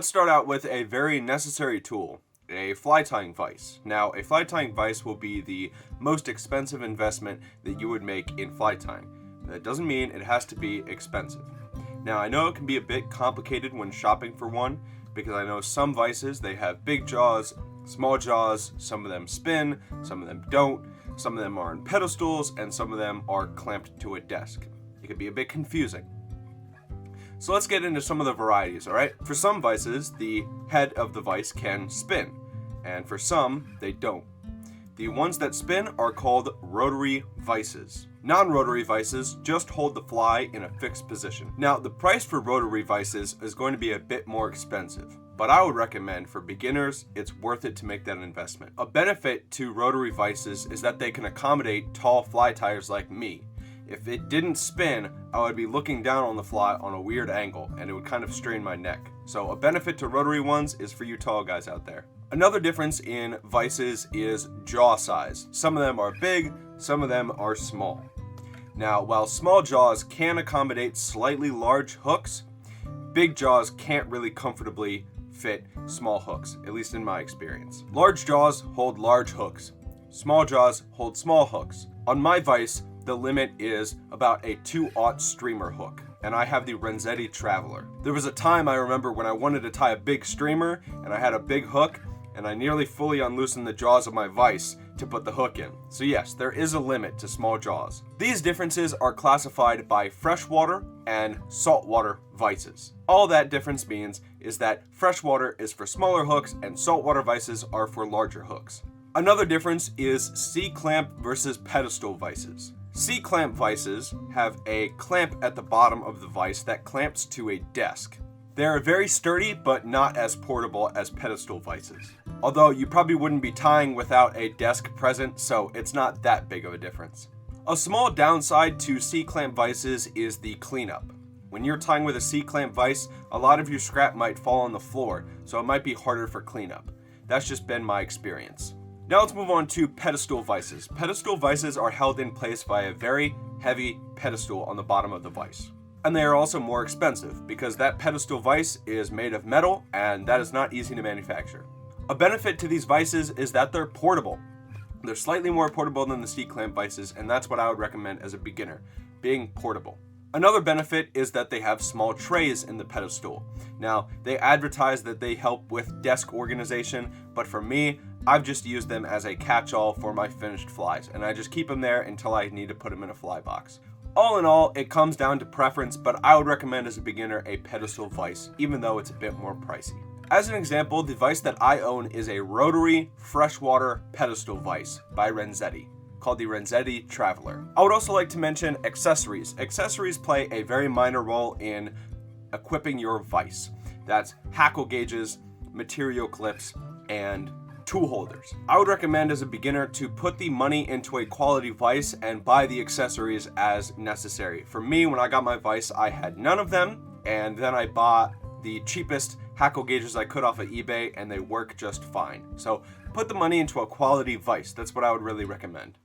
let's start out with a very necessary tool, a fly tying vise. Now, a fly tying vise will be the most expensive investment that you would make in fly tying. That doesn't mean it has to be expensive. Now, I know it can be a bit complicated when shopping for one, because I know some vices, they have big jaws, small jaws, some of them spin, some of them don't, some of them are on pedestals, and some of them are clamped to a desk. It can be a bit confusing. So let's get into some of the varieties, alright? For some vices, the head of the vise can spin, and for some, they don't. The ones that spin are called rotary vices. Non-rotary vices just hold the fly in a fixed position. Now, the price for rotary vices is going to be a bit more expensive, but I would recommend for beginners, it's worth it to make that investment. A benefit to rotary vices is that they can accommodate tall fly tyers like me. If it didn't spin, I would be looking down on the fly on a weird angle, and it would kind of strain my neck. So a benefit to rotary ones is for you tall guys out there. Another difference in vices is jaw size. Some of them are big, some of them are small. Now, while small jaws can accommodate slightly large hooks, big jaws can't really comfortably fit small hooks, at least in my experience. Large jaws hold large hooks. Small jaws hold small hooks. On my vise, the limit is about a 2/0 streamer hook, and I have the Renzetti Traveler. There was a time I remember when I wanted to tie a big streamer, and I had a big hook, and I nearly fully unloosened the jaws of my vise to put the hook in. So yes, there is a limit to small jaws. These differences are classified by freshwater and saltwater vices. All that difference means is that freshwater is for smaller hooks and saltwater vices are for larger hooks. Another difference is C-clamp versus pedestal vices. C-clamp vices have a clamp at the bottom of the vise that clamps to a desk. They are very sturdy, but not as portable as pedestal vices. Although you probably wouldn't be tying without a desk present, so it's not that big of a difference. A small downside to C-clamp vices is the cleanup. When you're tying with a C-clamp vise, a lot of your scrap might fall on the floor, so it might be harder for cleanup. That's just been my experience. Now let's move on to pedestal vices. Pedestal vices are held in place by a very heavy pedestal on the bottom of the vise. And they are also more expensive because that pedestal vise is made of metal and that is not easy to manufacture. A benefit to these vices is that they're portable. They're slightly more portable than the C-clamp vices, and that's what I would recommend as a beginner, being portable. Another benefit is that they have small trays in the pedestal. Now, they advertise that they help with desk organization, but for me, I've just used them as a catch-all for my finished flies, and I just keep them there until I need to put them in a fly box. All in all, it comes down to preference, but I would recommend as a beginner a pedestal vise, even though it's a bit more pricey. As an example, the vise that I own is a rotary freshwater pedestal vise by Renzetti, called the Renzetti Traveler. I would also like to mention accessories. Accessories play a very minor role in equipping your vise. That's hackle gauges, material clips, and tool holders. I would recommend as a beginner to put the money into a quality vise and buy the accessories as necessary. For me, when I got my vise, I had none of them, and then I bought the cheapest hackle gauges I could off of eBay, and they work just fine. So put the money into a quality vise. That's what I would really recommend.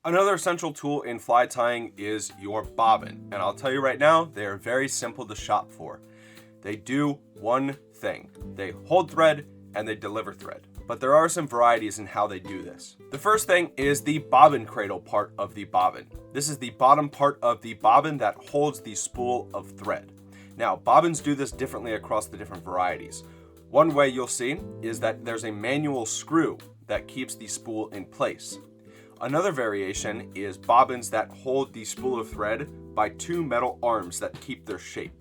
Another essential tool in fly tying is your bobbin, and I'll tell you right now, they are very simple to shop for. They do one thing. They hold thread and they deliver thread. But there are some varieties in how they do this. The first thing is the bobbin cradle part of the bobbin. This is the bottom part of the bobbin that holds the spool of thread. Now, bobbins do this differently across the different varieties. One way you'll see is that there's a manual screw that keeps the spool in place. Another variation is bobbins that hold the spool of thread by two metal arms that keep their shape.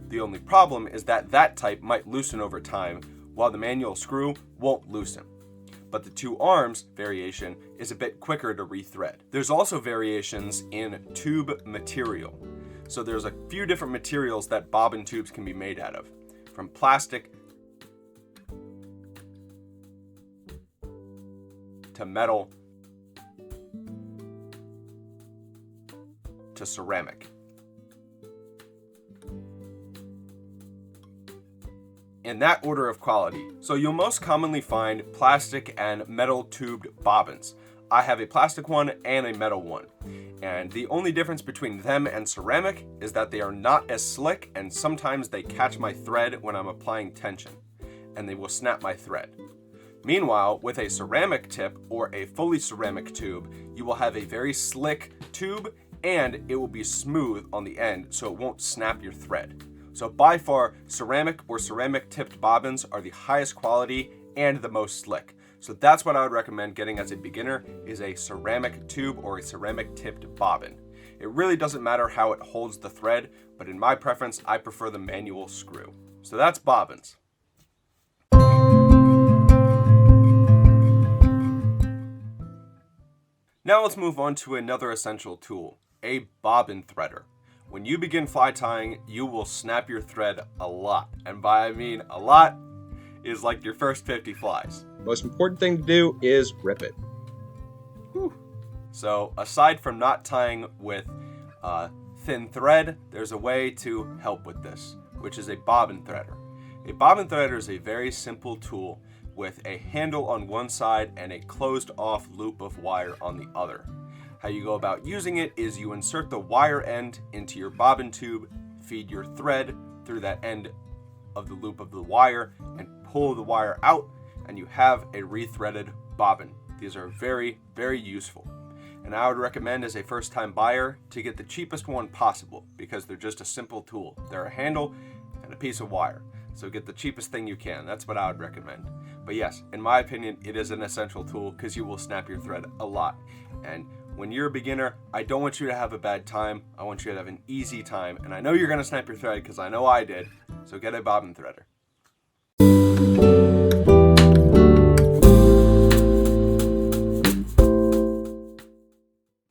The only problem is that that type might loosen over time, while the manual screw won't loosen. But the two arms variation is a bit quicker to rethread. There's also variations in tube material. So there's a few different materials that bobbin tubes can be made out of, from plastic to metal to ceramic. in that order of quality. So you'll most commonly find plastic and metal tubed bobbins. I have a plastic one and a metal one. And the only difference between them and ceramic is that they are not as slick, and sometimes they catch my thread when I'm applying tension, and they will snap my thread. Meanwhile, with a ceramic tip or a fully ceramic tube, you will have a very slick tube and it will be smooth on the end so it won't snap your thread. So by far, ceramic or ceramic tipped bobbins are the highest quality and the most slick. So that's what I would recommend getting as a beginner, is a ceramic tube or a ceramic tipped bobbin. It really doesn't matter how it holds the thread, but in my preference, I prefer the manual screw. So that's bobbins. Now let's move on to another essential tool, a bobbin threader. When you begin fly tying, you will snap your thread a lot. And by I mean a lot is like your first 50 flies. Most important thing to do is rip it. Whew. So aside from not tying with thin thread, there's a way to help with this, which is a bobbin threader. A bobbin threader is a very simple tool with a handle on one side and a closed off loop of wire on the other. How you go about using it is you insert the wire end into your bobbin tube, feed your thread through that end of the loop of the wire, and pull the wire out, and you have a rethreaded bobbin. These are very, very useful. And I would recommend as a first-time buyer to get the cheapest one possible because they're just a simple tool. They're a handle and a piece of wire. So get the cheapest thing you can. That's what I would recommend. But yes, in my opinion, it is an essential tool because you will snap your thread a lot. And when you're a beginner, I don't want you to have a bad time. I want you to have an easy time. And I know you're going to snap your thread because I know I did. So get a bobbin threader.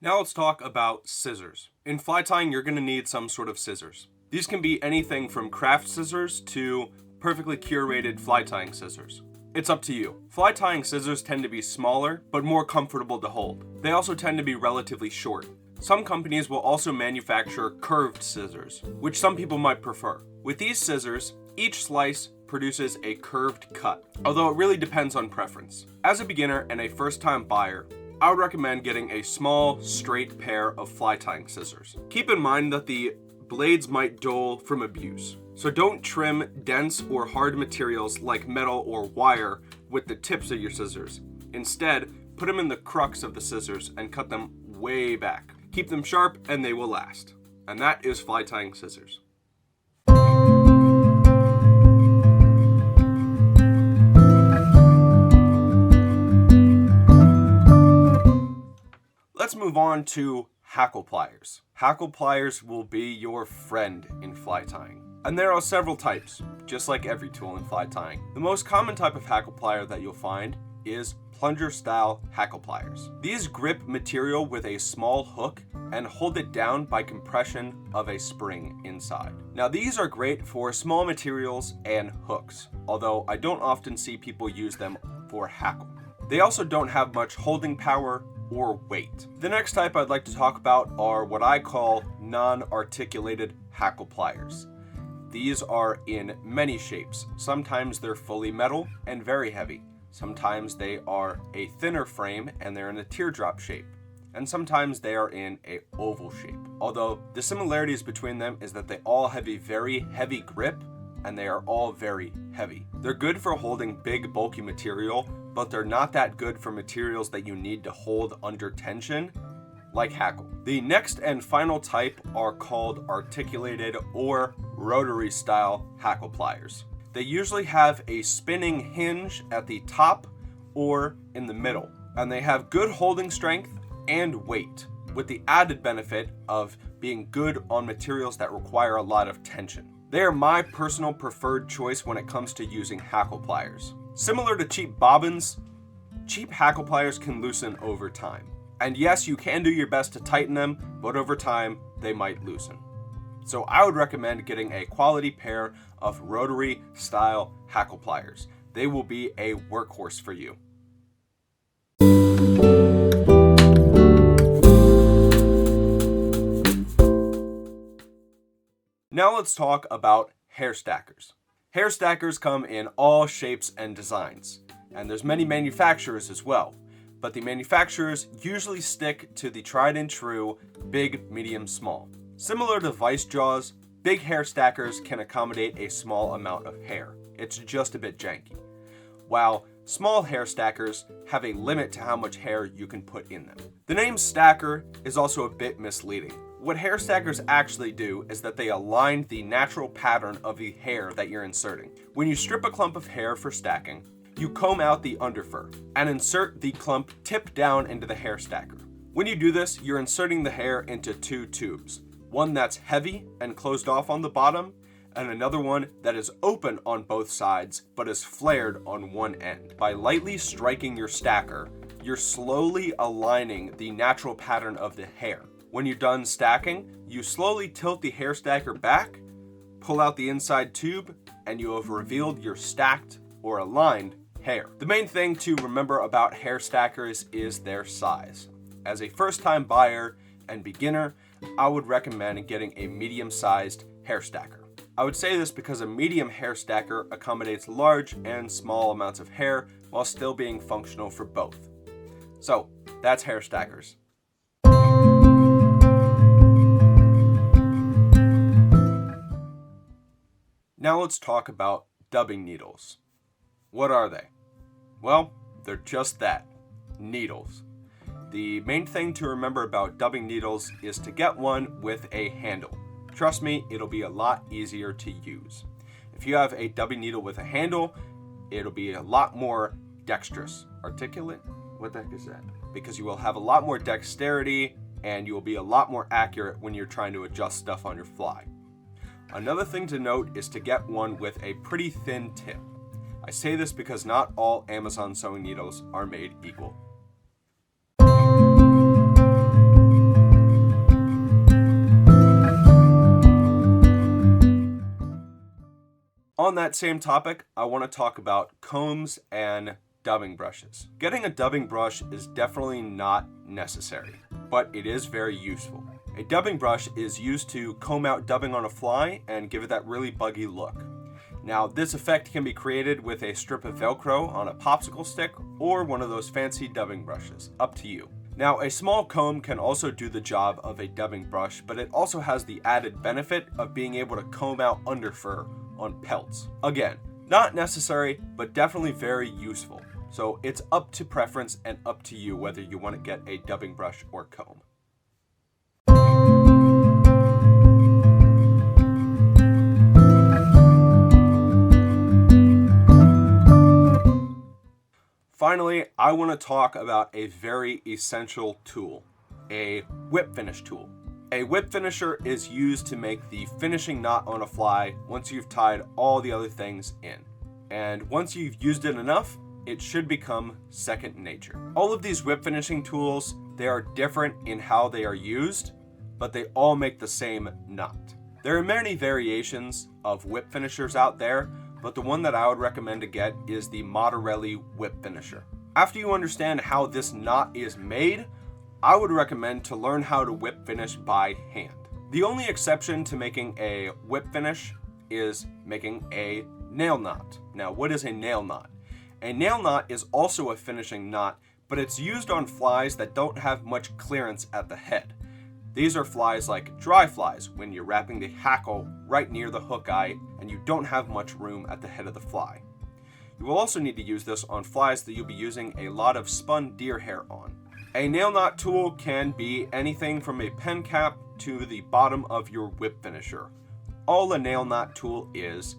Now let's talk about scissors. In fly tying, you're going to need some sort of scissors. These can be anything from craft scissors to perfectly curated fly tying scissors. It's up to you. Fly tying scissors tend to be smaller, but more comfortable to hold. They also tend to be relatively short. Some companies will also manufacture curved scissors, which some people might prefer. With these scissors, each slice produces a curved cut, although it really depends on preference. As a beginner and a first-time buyer, I would recommend getting a small, straight pair of fly tying scissors. Keep in mind that the blades might dull from abuse. So don't trim dense or hard materials like metal or wire with the tips of your scissors. Instead, put them in the crux of the scissors and cut them way back. Keep them sharp and they will last. And that is fly tying scissors. Let's move on to hackle pliers. Hackle pliers will be your friend in fly tying. And there are several types, just like every tool in fly tying. The most common type of hackle plier that you'll find is plunger style hackle pliers. These grip material with a small hook and hold it down by compression of a spring inside. Now these are great for small materials and hooks, although I don't often see people use them for hackle. They also don't have much holding power or weight. The next type I'd like to talk about are what I call non-articulated hackle pliers. These are in many shapes. Sometimes they're fully metal and very heavy. Sometimes they are a thinner frame and they're in a teardrop shape. And sometimes they are in an oval shape. Although the similarities between them is that they all have a very heavy grip and they are all very heavy. They're good for holding big bulky material, but they're not that good for materials that you need to hold under tension, like hackle. The next and final type are called articulated or rotary style hackle pliers. They usually have a spinning hinge at the top or in the middle, and they have good holding strength and weight, with the added benefit of being good on materials that require a lot of tension. They are my personal preferred choice when it comes to using hackle pliers. Similar to cheap bobbins, cheap hackle pliers can loosen over time. And yes, you can do your best to tighten them, but over time, they might loosen. So I would recommend getting a quality pair of rotary style hackle pliers. They will be a workhorse for you. Now let's talk about hair stackers. Hair stackers come in all shapes and designs, and there's many manufacturers as well, but the manufacturers usually stick to the tried and true big, medium, small. Similar to vice jaws, big hair stackers can accommodate a small amount of hair. It's just a bit janky. While small hair stackers have a limit to how much hair you can put in them. The name stacker is also a bit misleading. What hair stackers actually do is that they align the natural pattern of the hair that you're inserting. When you strip a clump of hair for stacking, you comb out the underfur and insert the clump tip down into the hair stacker. When you do this, you're inserting the hair into two tubes. One that's heavy and closed off on the bottom, and another one that is open on both sides but is flared on one end. By lightly striking your stacker, you're slowly aligning the natural pattern of the hair. When you're done stacking, you slowly tilt the hair stacker back, pull out the inside tube, and you have revealed your stacked or aligned hair. The main thing to remember about hair stackers is their size. As a first-time buyer and beginner, I would recommend getting a medium-sized hair stacker. I would say this because a medium hair stacker accommodates large and small amounts of hair while still being functional for both. So, that's hair stackers. Now let's talk about dubbing needles. What are they? Well, they're just that, needles. The main thing to remember about dubbing needles is to get one with a handle. Trust me, it'll be a lot easier to use. If you have a dubbing needle with a handle, it'll be a lot more dexterous. Articulate? What the heck is that? Because you will have a lot more dexterity and you will be a lot more accurate when you're trying to adjust stuff on your fly. Another thing to note is to get one with a pretty thin tip. I say this because not all Amazon sewing needles are made equal. On that same topic, I want to talk about combs and dubbing brushes. Getting a dubbing brush is definitely not necessary, but it is very useful. A dubbing brush is used to comb out dubbing on a fly and give it that really buggy look. Now, this effect can be created with a strip of Velcro on a popsicle stick or one of those fancy dubbing brushes, up to you. Now, a small comb can also do the job of a dubbing brush, but it also has the added benefit of being able to comb out underfur on pelts. Again, not necessary, but definitely very useful. So it's up to preference and up to you whether you want to get a dubbing brush or comb. Finally, I want to talk about a very essential tool, a whip finish tool. A whip finisher is used to make the finishing knot on a fly once you've tied all the other things in. And once you've used it enough, it should become second nature. All of these whip finishing tools, they are different in how they are used, but they all make the same knot. There are many variations of whip finishers out there, but the one that I would recommend to get is the Motorelli whip finisher. After you understand how this knot is made, I would recommend to learn how to whip finish by hand. The only exception to making a whip finish is making a nail knot. Now, what is a nail knot? A nail knot is also a finishing knot, but it's used on flies that don't have much clearance at the head. These are flies like dry flies, when you're wrapping the hackle right near the hook eye and you don't have much room at the head of the fly. You will also need to use this on flies that you'll be using a lot of spun deer hair on. A nail knot tool can be anything from a pen cap to the bottom of your whip finisher. All a nail knot tool is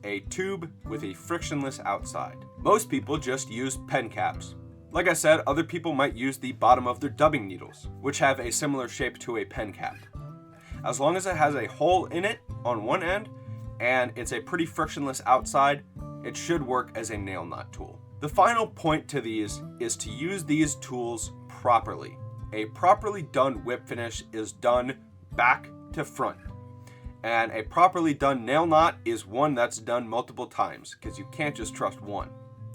a tube with a frictionless outside. Most people just use pen caps. Like I said, other people might use the bottom of their dubbing needles, which have a similar shape to a pen cap. As long as it has a hole in it on one end, and it's a pretty frictionless outside, it should work as a nail knot tool. The final point to these is to use these tools properly. A properly done whip finish is done back to front. And a properly done nail knot is one that's done multiple times, because you can't just trust one.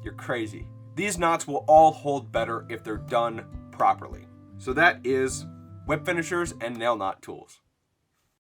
You're crazy. These knots will all hold better if they're done properly. So that is whip finishers and nail knot tools.